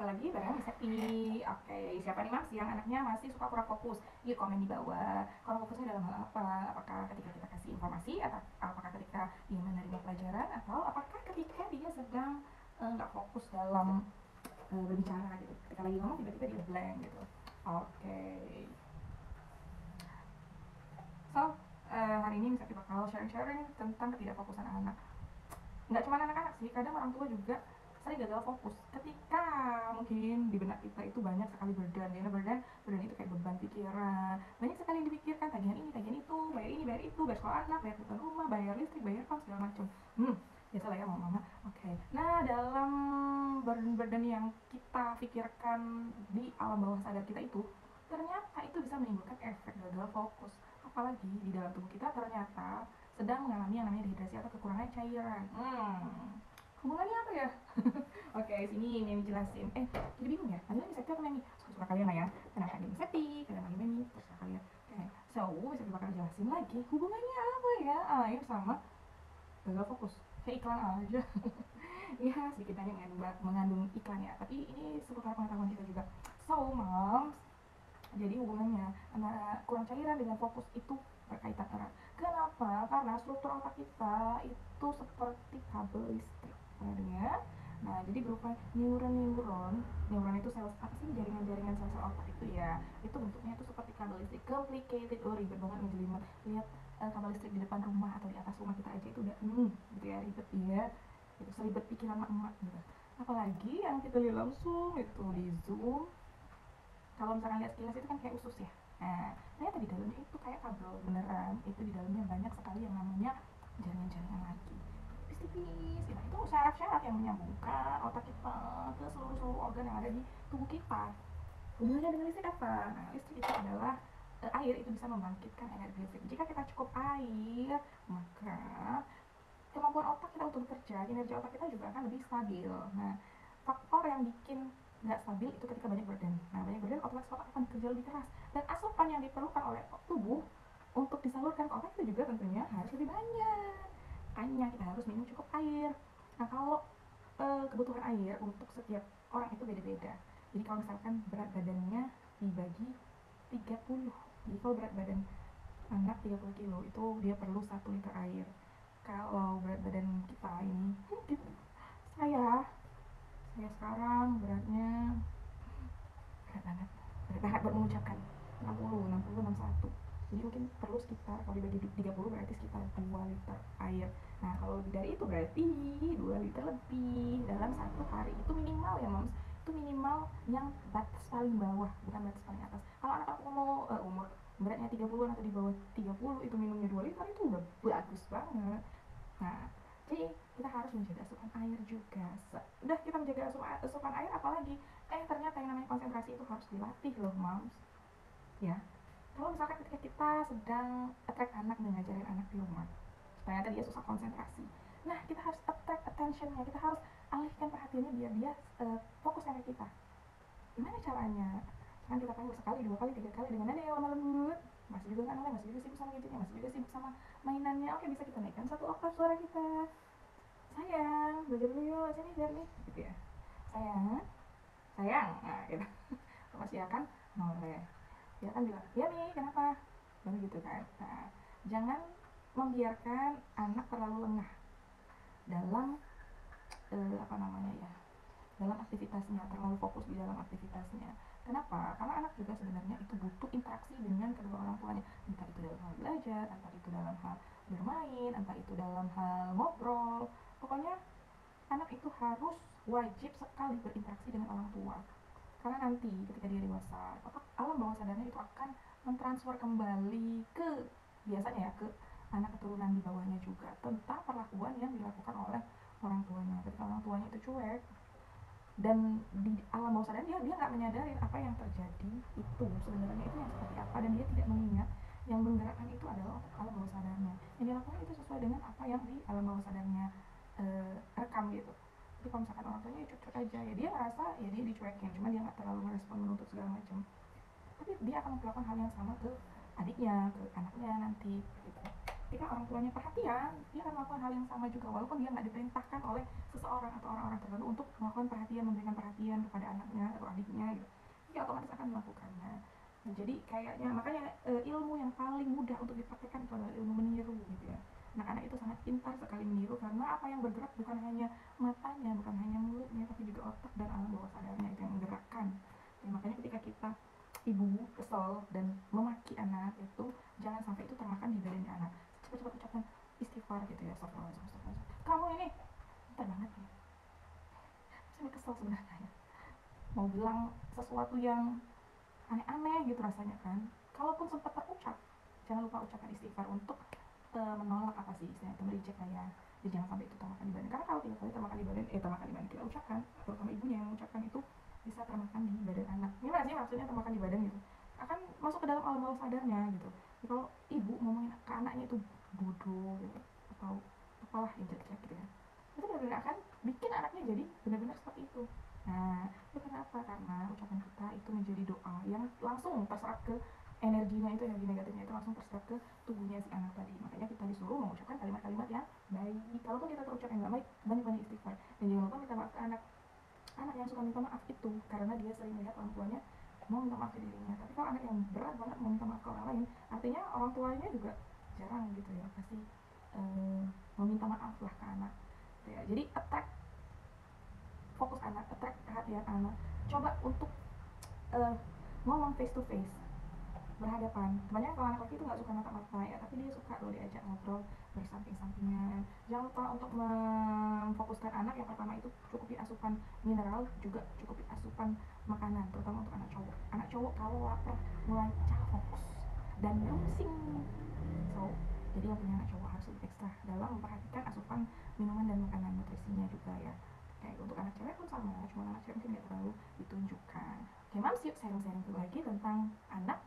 lagi bareng Miss Septi. Oke, siapa nih Mas yang anaknya masih suka kurang fokus? Yuk komen di bawah. Kurang fokusnya dalam hal apa? Apakah ketika kita kasih informasi, atau apakah ketika dia menerima pelajaran, atau apakah ketika dia sedang nggak fokus dalam berbicara gitu? Ketika lagi ngomong tiba-tiba dia blank gitu. Oke. So, hari ini Miss Septi bakal sharing-sharing tentang ketidakfokusan anak. Nggak cuma anak-anak sih, kadang orang tua juga sering gagal fokus ketika mungkin di benak kita itu banyak sekali burden. Karena burden itu kayak beban pikiran, banyak sekali yang dipikirkan, tagihan ini tagihan itu, bayar ini bayar itu, bayar sekolah anak, bayar kebutuhan rumah, bayar listrik, bayar kos segala macam. Biasa lah ya mama. Oke. Nah, dalam burden yang kita pikirkan di alam bawah sadar kita itu, ternyata itu bisa menimbulkan efek gagal fokus. Apalagi di dalam tubuh kita ternyata sedang mengalami yang namanya dehidrasi atau kekurangan cairan. Hubungannya apa ya? Oke, sini Memi jelasin. Jadi bingung ya? Anda Miss Septi atau Memi? Suka-suka kalian lah ya. Kenapa ini Miss Septi? Kenapa ini Memi? Terserah kalian. Oke, so Miss Septi bakal jelasin lagi hubungannya apa ya air sama gagal fokus. Kayak iklan aja. Ya, sedikit banyak mengandung iklan ya. Tapi ini seputar pengetahuan kita juga. So, moms, jadi hubungannya antara kurang cairan dengan fokus itu berkaitan erat. Kenapa? Karena struktur otak kita itu seperti kabel listrik. Pernah. Nah, jadi berupa neuron. Neuron itu sel apa sih, jaringan-jaringan sel-sel otak itu ya. Itu bentuknya itu seperti kabel listrik. Complicated, ribet banget ngejelimet. Lihat kabel listrik di depan rumah atau di atas rumah kita aja itu udah gitu ya, ribet ya. Itu seribet pikiran emak gitu. Apalagi yang kita lihat langsung itu di Zoom, kalau misalkan lihat sekilas itu kan kayak usus ya. Nah, ternyata di dalamnya itu kayak kabel beneran. Itu di dalamnya banyak sekali yang namanya jaringan-jaringan lagi. Tipis-tipis. Itu syaraf-syaraf yang menyambungkan otak kita ke seluruh organ yang ada di tubuh kita. Hubungannya dengan listrik apa? Nah, listrik itu adalah air itu bisa membangkitkan energi listrik. Jika kita cukup air, maka kemampuan otak kita untuk bekerja, kinerja otak kita juga akan lebih stabil. Nah, faktor yang bikin nggak stabil itu ketika banyak burden. Nah, banyak burden otomatis otak akan bekerja lebih keras, dan asupan yang diperlukan oleh tubuh untuk disalurkan ke otak itu juga tentunya harus lebih banyak. Makanya kita harus minum cukup air. Nah, kalau kebutuhan air untuk setiap orang itu beda-beda. Jadi kalau misalkan berat badannya dibagi 30, jadi kalau berat badan anak 30 kilo itu dia perlu 1 liter air. Kalau berat badan kita ini, saya sekarang beratnya berat banget buat mengucapkan 60, 60, 61. Jadi mungkin perlu sekitar, kalau dibagi 30 berarti sekitar 2 liter air. Nah, kalau lebih dari itu berarti 2 liter lebih dalam satu hari. Itu minimal ya moms. Itu minimal yang batas paling bawah, bukan batas paling atas. Kalau anak aku mau umur beratnya 30 atau di bawah 30 itu minumnya 2 liter itu udah bagus banget. Nah, jadi kita harus menjaga asupan air juga. Udah kita menjaga asupan air, apalagi ternyata yang namanya konsentrasi itu harus dilatih loh moms. Ya, kalau misalkan ketika kita sedang attract anak dan ngajarin anak di rumah, ternyata dia susah konsentrasi. Nah, kita harus attract attentionnya, kita harus alihkan perhatiannya biar dia fokus sama kita. Gimana caranya? Kan kita panggil sekali, 2 kali, 3 kali dengan nada yang lemah lembut. Masih juga kan masih juga sibuk sama gadgetnya, masih juga sibuk sama mainannya. Oke, bisa kita naikkan 1 oktav suara kita. Sayang, belajar dulu yuk, sini biar nih, gitu ya. Sayang, nah gitu. Pasti akan noleh. Dia akan bilang, ya Mi, kenapa? Baru gitu kan. Nah, jangan membiarkan anak terlalu lengah dalam apa namanya ya, dalam aktivitasnya, terlalu fokus di dalam aktivitasnya. Kenapa? Karena anak juga sebenarnya itu butuh interaksi dengan kedua orang tuanya, entah itu dalam hal belajar, entah itu dalam hal bermain, entah itu dalam hal ngobrol. Pokoknya anak itu harus wajib sekali berinteraksi dengan orang tua. Karena nanti ketika dia dewasa, otak alam bawah sadarnya itu akan mentransfer kembali ke, biasanya ya, ke anak keturunan di bawahnya juga, tentang perlakuan yang dilakukan oleh orang tuanya. Ketika orang tuanya itu cuek, dan di alam bawah sadar dia nggak menyadari apa yang terjadi itu sebenarnya itu yang seperti apa, dan dia tidak mengingat yang menggerakkan itu adalah alam bawah sadarnya. Yang dilakukan itu sesuai dengan apa yang di alam bawah sadarnya rekam gitu. Jadi kalau misalkan orang tuanya cuek-cuek aja, ya dia ngerasa ya dia dicuekin, cuma dia nggak terlalu merespon, menuntut segala macam. Tapi dia akan melakukan hal yang sama ke adiknya, ke anaknya nanti gitu. ketika orang tuanya perhatian, dia akan melakukan hal yang sama juga walaupun dia nggak diperintahkan oleh seseorang atau orang-orang tertentu untuk melakukan perhatian, memberikan perhatian kepada anaknya atau adiknya gitu. Dia otomatis akan melakukannya. Nah, jadi kayaknya makanya ilmu yang paling mudah untuk dipraktekkan itu adalah ilmu meniru gitu ya. Anak-anak itu sangat pintar sekali meniru karena apa yang bergerak bukan hanya matanya, bukan hanya mulutnya, tapi juga otak dan alam bawah sadarnya itu yang menggerakkan. Ya, makanya ketika kita ibu kesel dan memaki anak itu jangan sampai itu termakan di badannya anak. Cepat-cepat ucapkan istighfar gitu ya, astagfirullah. Kamu ini bentar banget ya. Saya kesel sebenarnya ya. Mau bilang sesuatu yang aneh-aneh gitu rasanya kan. Kalaupun sempat terucap, jangan lupa ucapkan istighfar untuk menolak apa sih istilahnya itu merijek lah ya. Jadi jangan sampai itu termakan di badan. Karena kalau tidak sampai termakan di badan, termakan di badan kita ucapkan, terutama ibunya yang mengucapkan itu bisa termakan di badan anak. Ini sih maksudnya termakan di badan gitu. Akan masuk ke dalam alam bawah sadarnya gitu. Jadi kalau ibu ngomongin ke anaknya itu bodoh gitu, atau apalah yang jelek-jelek gitu ya, itu benar-benar akan bikin anaknya jadi benar-benar seperti itu. Nah, itu kenapa? Karena ucapan kita itu menjadi doa yang langsung terserap ke energinya itu, energi negatifnya itu langsung terserap ke tubuhnya si anak tadi. Makanya kita disuruh mengucapkan kalimat-kalimat yang baik. Kalaupun kita terucap yang nggak baik, banyak-banyak istighfar. Dan jangan lupa minta maaf ke anak. Anak yang suka minta maaf itu karena dia sering melihat orang tuanya mau minta maaf ke dirinya. Tapi kalau anak yang berat banget mau minta maaf ke orang lain, artinya orang tuanya juga jarang gitu ya, pasti meminta maaf lah ke anak. Ya, jadi attack fokus anak, attract perhatian anak. Coba untuk uh, ngomong face to face, berhadapan. Kebanyakan kalau anak laki itu nggak suka natap mata ya, tapi dia suka loh diajak ngobrol bersamping-sampingan. Jangan lupa untuk memfokuskan anak yang pertama itu cukupi asupan mineral, juga cukupi asupan makanan, terutama untuk anak cowok. Anak cowok kalau lapar mulai fokus dan pusing. So, jadi yang punya anak cowok harus lebih ekstra dalam memperhatikan asupan minuman dan makanan, nutrisinya juga ya. Kayak untuk anak cewek pun sama, cuma anak cewek mungkin nggak terlalu ditunjukkan. Oke, Mams, yuk sharing-sharing lagi tentang anak